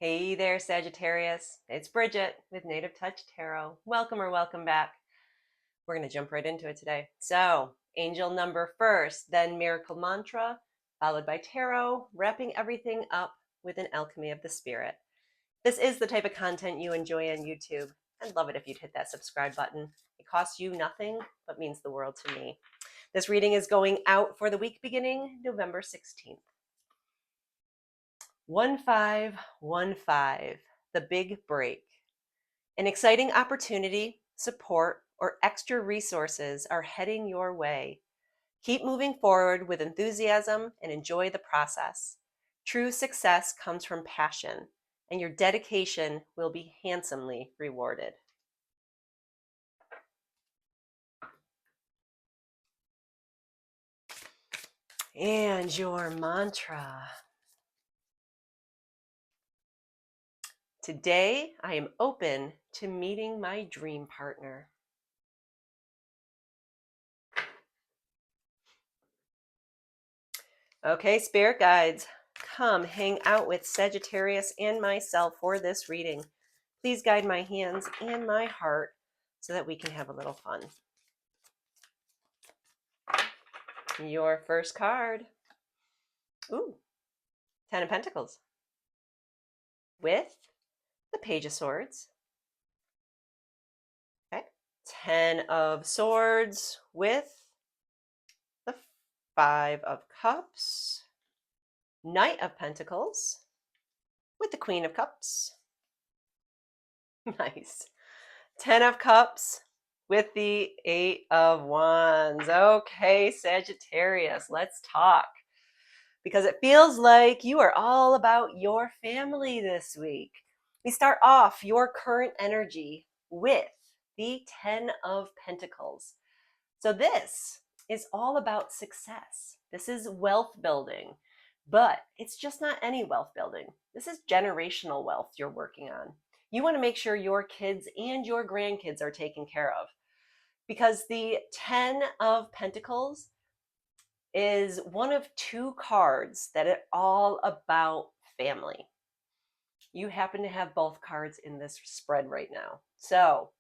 Hey there, Sagittarius. It's Bridget with Native Touch Tarot. Welcome or welcome back. We're going to jump right into it today. So, angel number first, then miracle mantra, followed by tarot, wrapping everything up with an alchemy of the spirit. This is the type of content you enjoy on YouTube. I'd love it if you'd hit that subscribe button. It costs you nothing, but means the world to me. This reading is going out for the week beginning November 16th. 1515, the big break. An exciting opportunity, support, or extra resources are heading your way. Keep moving forward with enthusiasm and enjoy the process. True success comes from passion, and your dedication will be handsomely rewarded. And your mantra. Today, I am open to meeting my dream partner. Okay, spirit guides, come hang out with Sagittarius and myself for this reading. Please guide my hands and my heart so that we can have a little fun. Your first card. Ooh, 10 of Pentacles. With the Page of Swords. Okay. 10 of Swords with the 5 of Cups. Knight of Pentacles with the Queen of Cups. Nice. 10 of Cups with the 8 of Wands. Okay, Sagittarius, let's talk. Because it feels like you are all about your family this week. We start off your current energy with the 10 of Pentacles. So this is all about success. This is wealth building, but it's just not any wealth building. This is generational wealth you're working on. You want to make sure your kids and your grandkids are taken care of, because the 10 of Pentacles is one of 2 cards that are all about family. You happen to have both cards in this spread right now. So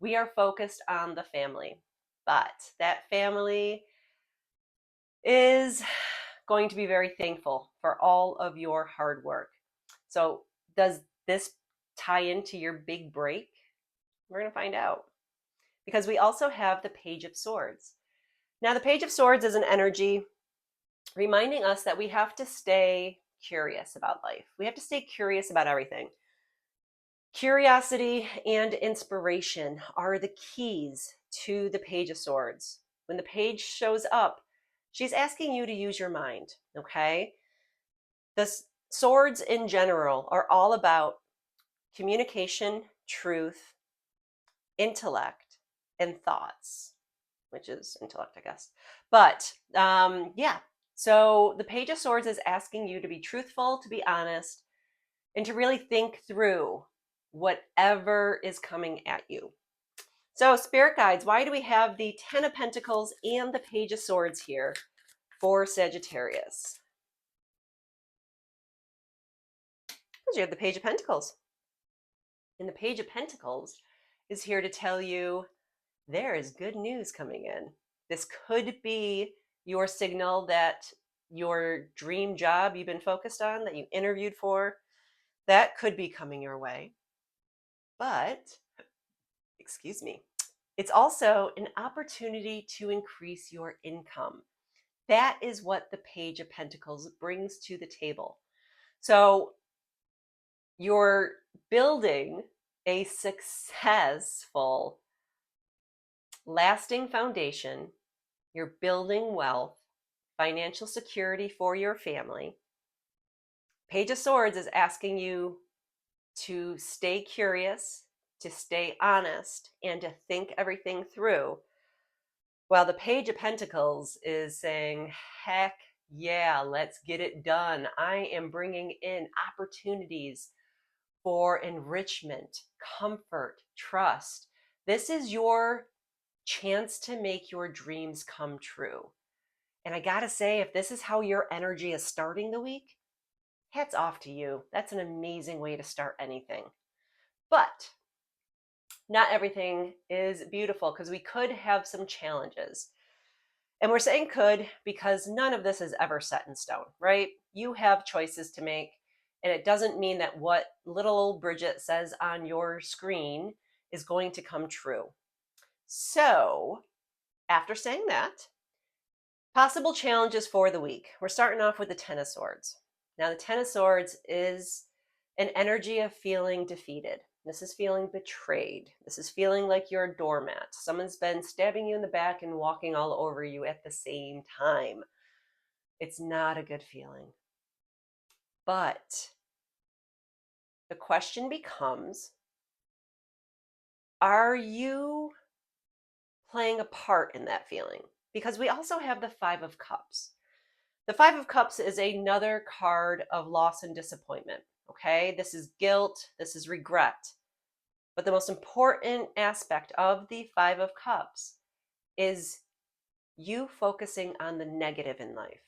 we are focused on the family, but that family is going to be very thankful for all of your hard work. So does this tie into your big break? We're going to find out, because we also have the Page of Swords. Now, the Page of Swords is an energy reminding us that we have to stay curious about life. We have to stay curious about everything. Curiosity and inspiration are the keys to the Page of Swords. When the page shows up, she's asking you to use your mind, okay? The swords in general are all about communication, truth, intellect, and thoughts, which is intellect, I guess. But yeah, so the Page of Swords is asking you to be truthful, to be honest, and to really think through whatever is coming at you. So spirit guides, why do we have the 10 of Pentacles and the Page of Swords here for Sagittarius? Because you have the Page of Pentacles. And the Page of Pentacles is here to tell you there is good news coming in. This could be your signal that your dream job you've been focused on, that you interviewed for, that could be coming your way. But, excuse me, it's also an opportunity to increase your income. That is what the Page of Pentacles brings to the table. So you're building a successful, lasting foundation. You're building wealth, financial security for your family. Page of Swords is asking you to stay curious, to stay honest, and to think everything through. While the Page of Pentacles is saying, heck yeah, let's get it done. I am bringing in opportunities for enrichment, comfort, trust. This is your chance to make your dreams come true. And I gotta say, if this is how your energy is starting the week, hats off to you. That's an amazing way to start anything. But not everything is beautiful because we could have some challenges. And we're saying could because none of this is ever set in stone, right? You have choices to make. And it doesn't mean that what little old Bridget says on your screen is going to come true. So, after saying that, possible challenges for the week. We're starting off with the Ten of Swords. Now, the Ten of Swords is an energy of feeling defeated. This is feeling betrayed. This is feeling like you're a doormat. Someone's been stabbing you in the back and walking all over you at the same time. It's not a good feeling. But the question becomes, are you playing a part in that feeling? Because we also have the Five of Cups. The Five of Cups is another card of loss and disappointment. Okay, this is guilt, this is regret. But the most important aspect of the Five of Cups is you focusing on the negative in life.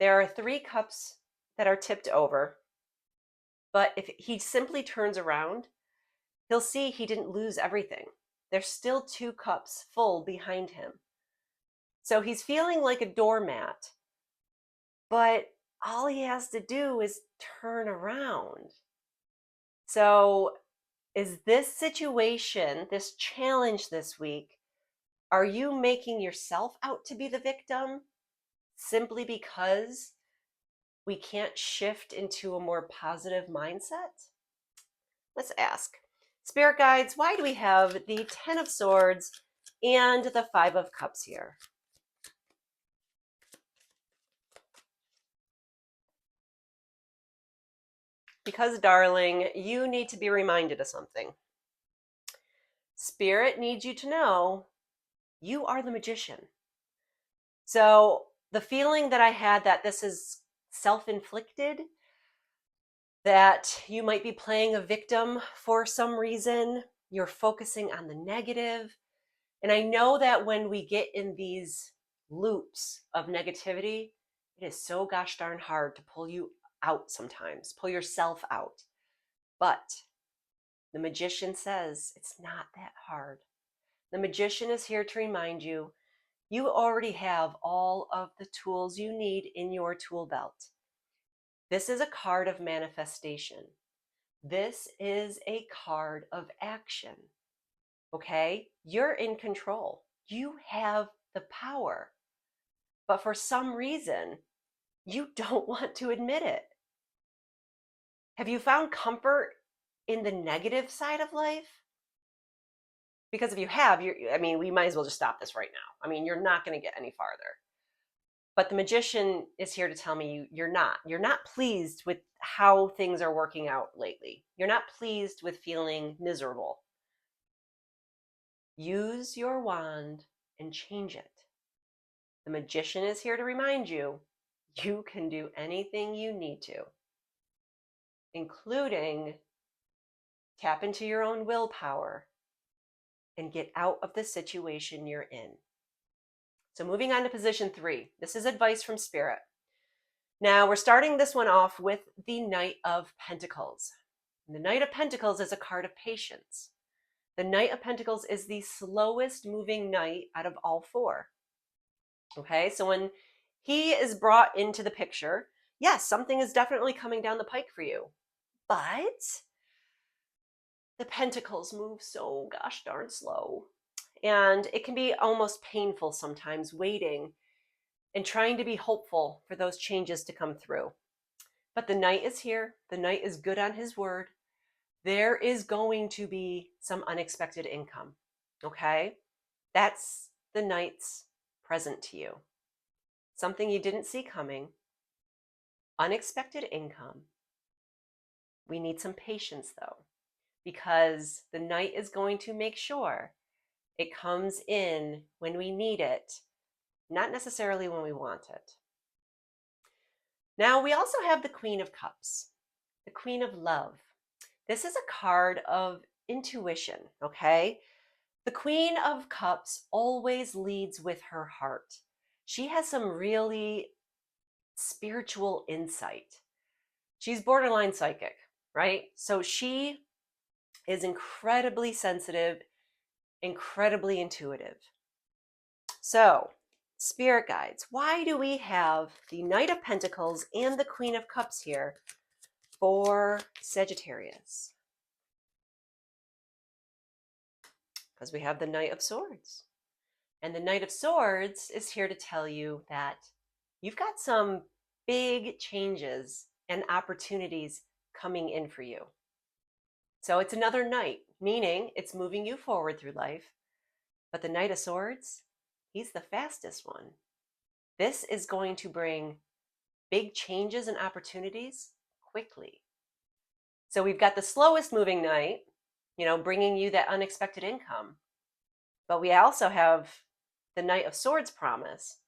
There are 3 cups that are tipped over, but if he simply turns around, he'll see he didn't lose everything. There's still 2 cups full behind him. So he's feeling like a doormat, but all he has to do is turn around. So is this situation, this challenge this week, are you making yourself out to be the victim simply because we can't shift into a more positive mindset? Let's ask. Spirit guides, why do we have the Ten of Swords and the Five of Cups here? Because, darling, you need to be reminded of something. Spirit needs you to know you are the magician. So the feeling that I had that this is self-inflicted, that you might be playing a victim for some reason, you're focusing on the negative. And I know that when we get in these loops of negativity, it is so gosh darn hard to pull you out sometimes, pull yourself out. But the magician says it's not that hard. The magician is here to remind you, you already have all of the tools you need in your tool belt. This is a card of manifestation. This is a card of action. Okay? You're in control. You have the power. But for some reason, you don't want to admit it. Have you found comfort in the negative side of life? Because if you have, we might as well just stop this right now. You're not going to get any farther. But the magician is here to tell me you're not. You're not pleased with how things are working out lately. You're not pleased with feeling miserable. Use your wand and change it. The magician is here to remind you, you can do anything you need to, including tap into your own willpower and get out of the situation you're in. So moving on to position 3. This is advice from Spirit. Now we're starting this one off with the Knight of Pentacles. And the Knight of Pentacles is a card of patience. The Knight of Pentacles is the slowest moving knight out of all 4. Okay, so when he is brought into the picture, yes, something is definitely coming down the pike for you. But the pentacles move so gosh darn slow. And it can be almost painful sometimes waiting and trying to be hopeful for those changes to come through. But the Knight is here. The Knight is good on his word. There is going to be some unexpected income. Okay? That's the Knight's present to you. Something you didn't see coming. Unexpected income. We need some patience though, because the Knight is going to make sure it comes in when we need it, not necessarily when we want it. Now we also have the Queen of Cups, the Queen of Love. This is a card of intuition, okay? The Queen of Cups always leads with her heart. She has some really spiritual insight. She's borderline psychic, right? So she is incredibly sensitive, incredibly intuitive. So, spirit guides, why do we have the Knight of Pentacles and the Queen of Cups here for Sagittarius? Because we have the Knight of Swords. And the Knight of Swords is here to tell you that you've got some big changes and opportunities coming in for you. So it's another knight, meaning it's moving you forward through life. But the Knight of Swords, he's the fastest one. This is going to bring big changes and opportunities quickly. So we've got the slowest moving knight, bringing you that unexpected income. But we also have the Knight of Swords promise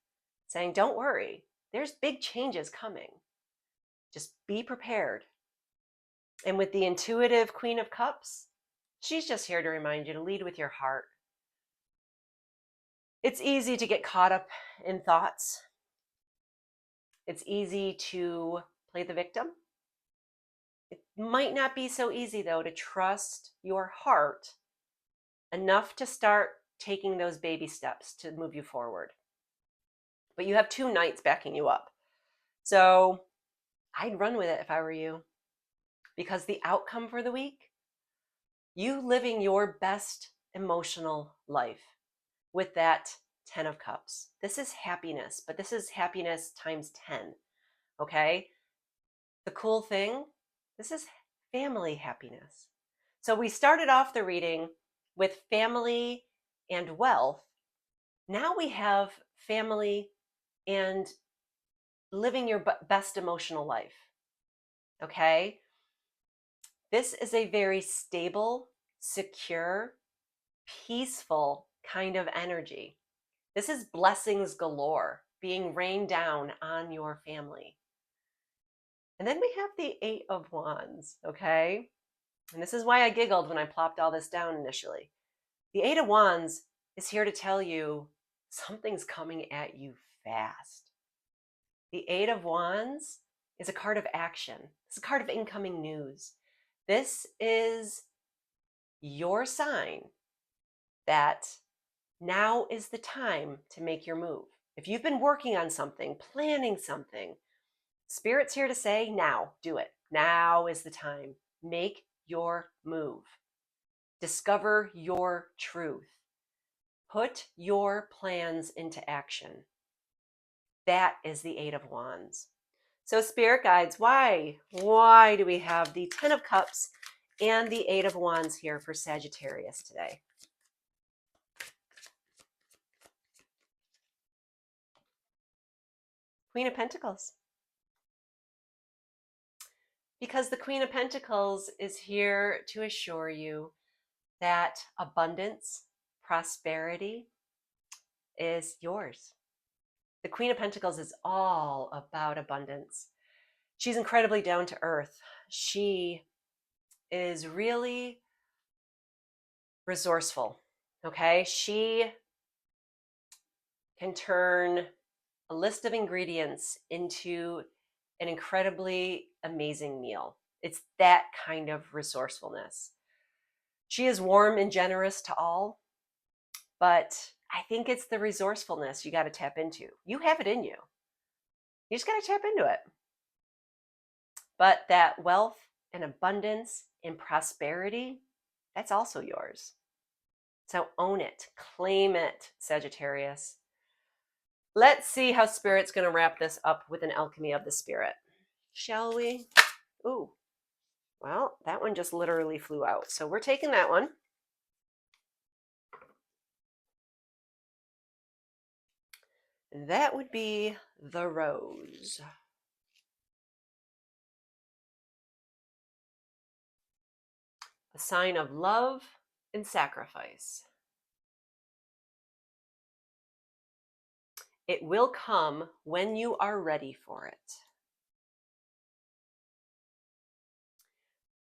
saying, don't worry, there's big changes coming. Just be prepared. And with the intuitive Queen of Cups, she's just here to remind you to lead with your heart. It's easy to get caught up in thoughts. It's easy to play the victim. It might not be so easy, though, to trust your heart enough to start taking those baby steps to move you forward. But you have two knights backing you up. So I'd run with it if I were you, because the outcome for the week, you living your best emotional life with that 10 of Cups. This is happiness, but this is happiness times 10, okay? The cool thing, this is family happiness. So we started off the reading with family and wealth. Now we have family and living your best emotional life, okay? This is a very stable, secure, peaceful kind of energy. This is blessings galore being rained down on your family. And then we have the 8 of Wands, okay? And this is why I giggled when I plopped all this down initially. The 8 of Wands is here to tell you something's coming at you fast. The 8 of Wands is a card of action. It's a card of incoming news. This is your sign that now is the time to make your move. If you've been working on something, planning something, Spirit's here to say, now, do it. Now is the time. Make your move. Discover your truth. Put your plans into action. That is the 8 of Wands. So Spirit guides, why do we have the 10 of Cups and the 8 of Wands here for Sagittarius today? Queen of Pentacles. Because the Queen of Pentacles is here to assure you that abundance, prosperity is yours. The Queen of Pentacles is all about abundance. She's incredibly down to earth. She is really resourceful, okay? She can turn a list of ingredients into an incredibly amazing meal. It's that kind of resourcefulness. She is warm and generous to all, but I think it's the resourcefulness you got to tap into. You have it in you. You just got to tap into it. But that wealth and abundance and prosperity, that's also yours. So own it, claim it, Sagittarius. Let's see how Spirit's going to wrap this up with an alchemy of the spirit. Shall we? Ooh, well, that one just literally flew out. So we're taking that one. And that would be the rose. A sign of love and sacrifice. It will come when you are ready for it.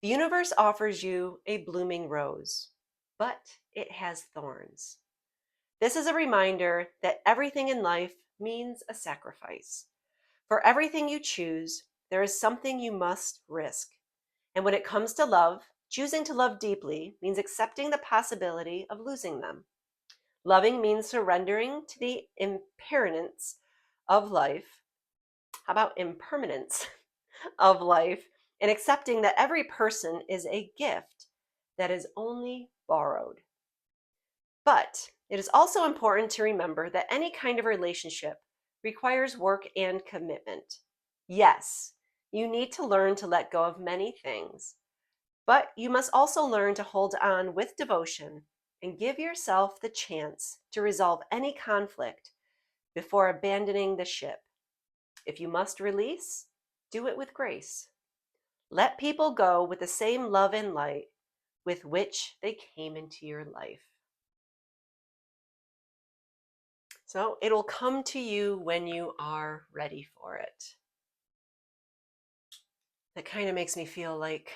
The universe offers you a blooming rose, but it has thorns. This is a reminder that everything in life means a sacrifice. For everything you choose, there is something you must risk. And when it comes to love, choosing to love deeply means accepting the possibility of losing them. Loving means surrendering to the impermanence of life. How about impermanence of life? And accepting that every person is a gift that is only borrowed. But it is also important to remember that any kind of relationship requires work and commitment. Yes, you need to learn to let go of many things, but you must also learn to hold on with devotion and give yourself the chance to resolve any conflict before abandoning the ship. If you must release, do it with grace. Let people go with the same love and light with which they came into your life. So it'll come to you when you are ready for it. That kind of makes me feel like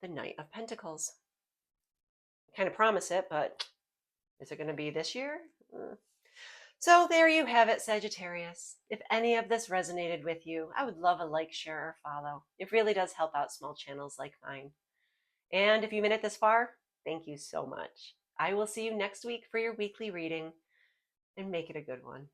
the Knight of Pentacles. I kind of promise it, but is it going to be this year? So there you have it, Sagittarius. If any of this resonated with you, I would love a like, share, or follow. It really does help out small channels like mine. And if you made it this far, thank you so much. I will see you next week for your weekly reading, and make it a good one.